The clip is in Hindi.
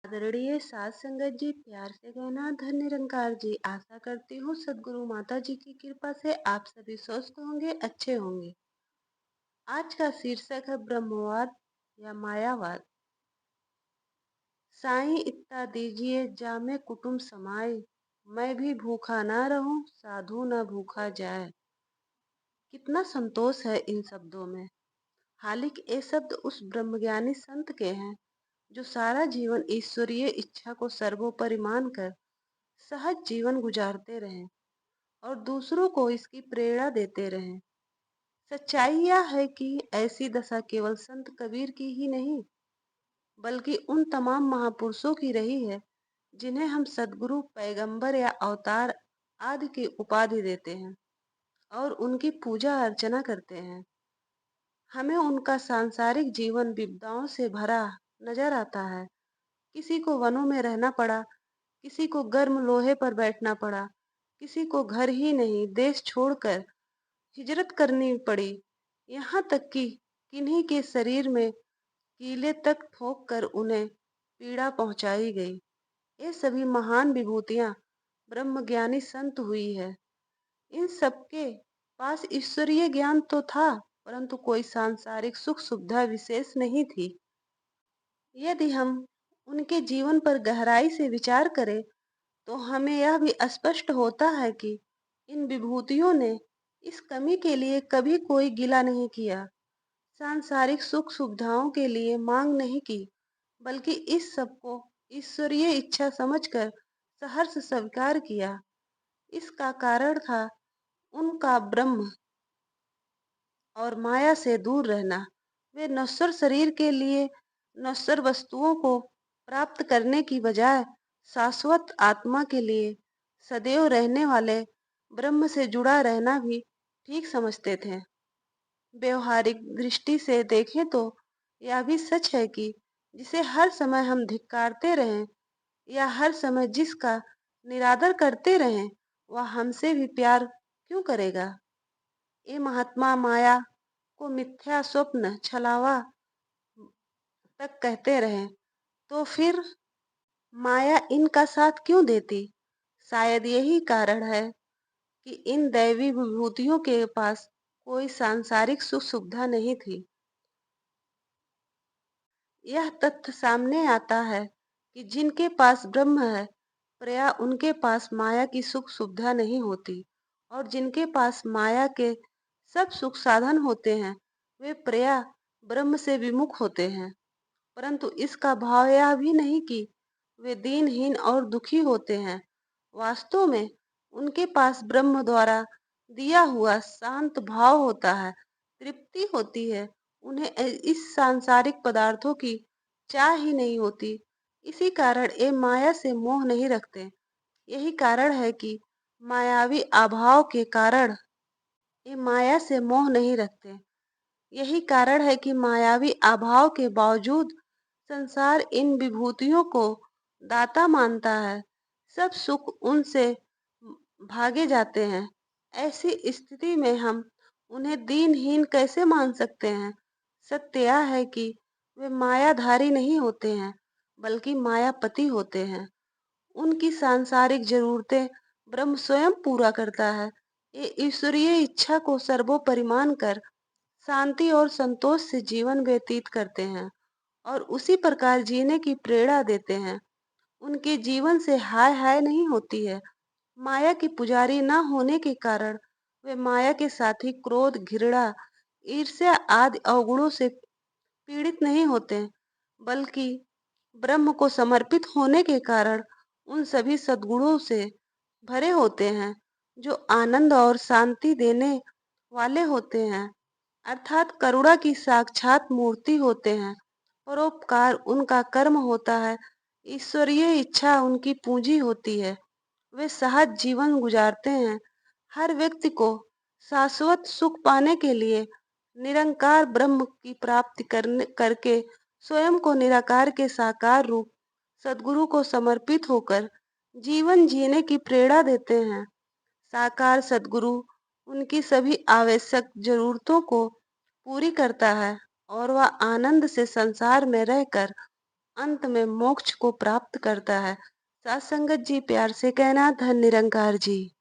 आदरणीय साध संगत जी, प्यार से कहना धन निरंकार जी। आशा करती हूँ सदगुरु माता जी की कृपा से आप सभी स्वस्थ होंगे, अच्छे होंगे। आज का शीर्षक है ब्रह्मवाद या मायावाद। साईं इत्ता दीजिए जामे कुटुम्ब समाए, मैं भी भूखा ना रहूं साधु ना भूखा जाए। कितना संतोष है इन शब्दों में। हालांकि ये शब्द उस ब्रह्मज्ञानी संत के हैं जो सारा जीवन ईश्वरीय इच्छा को सर्वोपरि मानकर सहज जीवन गुजारते रहें और दूसरों को इसकी प्रेरणा देते रहें। सच्चाई यह है कि ऐसी दशा केवल संत कबीर की ही नहीं, बल्कि उन तमाम महापुरुषों की रही है जिन्हें हम सदगुरु, पैगंबर या अवतार आदि की उपाधि देते हैं और उनकी पूजा अर्चना करते हैं। हमें उनका सांसारिक जीवन विपदाओं से भरा नजर आता है। किसी को वनों में रहना पड़ा, किसी को गर्म लोहे पर बैठना पड़ा, किसी को घर ही नहीं देश छोड़कर हिजरत करनी पड़ी। यहाँ तक कि किन्हीं के शरीर में कीले तक ठोक कर उन्हें पीड़ा पहुंचाई गई। ये सभी महान विभूतियां ब्रह्मज्ञानी संत हुई है। इन सबके पास ईश्वरीय ज्ञान तो था, परंतु कोई सांसारिक सुख सुविधा विशेष नहीं थी। यदि हम उनके जीवन पर गहराई से विचार करें तो हमें यह भी स्पष्ट होता है कि इन विभूतियों ने इस कमी के लिए कभी कोई गिला नहीं किया, सांसारिक सुख सुविधाओं के लिए मांग नहीं की, बल्कि इस सब को ईश्वरीय इच्छा समझकर सहर्ष स्वीकार किया। इसका कारण था उनका ब्रह्म और माया से दूर रहना। वे नश्वर शरीर के लिए नश्वर वस्तुओं को प्राप्त करने की बजाय शाश्वत आत्मा के लिए सदैव रहने वाले ब्रह्म से जुड़ा रहना भी ठीक समझते थे। व्यवहारिक दृष्टि से देखें तो यह भी सच है कि जिसे हर समय हम धिक्कारते रहें या हर समय जिसका निरादर करते रहें, वह हमसे भी प्यार क्यों करेगा। ये महात्मा माया को मिथ्या स्वप्न छलावा तक कहते रहे, तो फिर माया इनका साथ क्यों देती। शायद यही कारण है कि इन दैवी विभूतियों के पास कोई सांसारिक सुख सुविधा नहीं थी। यह तथ्य सामने आता है कि जिनके पास ब्रह्म है, प्राय उनके पास माया की सुख सुविधा नहीं होती, और जिनके पास माया के सब सुख साधन होते हैं, वे प्राय ब्रह्म से विमुख होते हैं। परंतु इसका भाव यह भी नहीं कि वे दीनहीन और दुखी होते हैं। वास्तव में उनके पास ब्रह्म द्वारा दिया हुआ शांत भाव होता है, तृप्ति होती है। उन्हें इस सांसारिक पदार्थों की चाह ही नहीं होती। इसी कारण ये माया से मोह नहीं रखते। यही कारण है कि मायावी अभाव के कारण ये माया से मोह नहीं रखते। यही कारण है कि मायावी अभाव के बावजूद संसार इन विभूतियों को दाता मानता है। सब सुख उनसे भागे जाते हैं। ऐसी स्थिति में हम उन्हें दीनहीन कैसे मान सकते हैं। सत्य यह है कि वे मायाधारी नहीं होते हैं, बल्कि मायापति होते हैं। उनकी सांसारिक जरूरतें ब्रह्म स्वयं पूरा करता है। ये ईश्वरीय इच्छा को सर्वोपरि मानकर शांति और संतोष से जीवन व्यतीत करते हैं और उसी प्रकार जीने की प्रेरणा देते हैं। उनके जीवन से हाय हाय नहीं होती है। माया की पुजारी न होने के कारण वे माया के साथी क्रोध, घृणा, ईर्ष्या आदि अवगुणों से पीड़ित नहीं होते, बल्कि ब्रह्म को समर्पित होने के कारण उन सभी सद्गुणों से भरे होते हैं जो आनंद और शांति देने वाले होते हैं, अर्थात करुणा की साक्षात मूर्ति होते हैं। परोपकार उनका कर्म होता है, ईश्वरीय इच्छा उनकी पूंजी होती है। वे सहज जीवन गुजारते हैं। हर व्यक्ति को शाश्वत सुख पाने के लिए निरंकार ब्रह्म की प्राप्ति करके स्वयं को निराकार के साकार रूप सद्गुरु को समर्पित होकर जीवन जीने की प्रेरणा देते हैं। साकार सद्गुरु उनकी सभी आवश्यक जरूरतों को पूरी करता है और वह आनंद से संसार में रहकर अंत में मोक्ष को प्राप्त करता है। सात संगत जी, प्यार से कहना, धन निरंकार जी।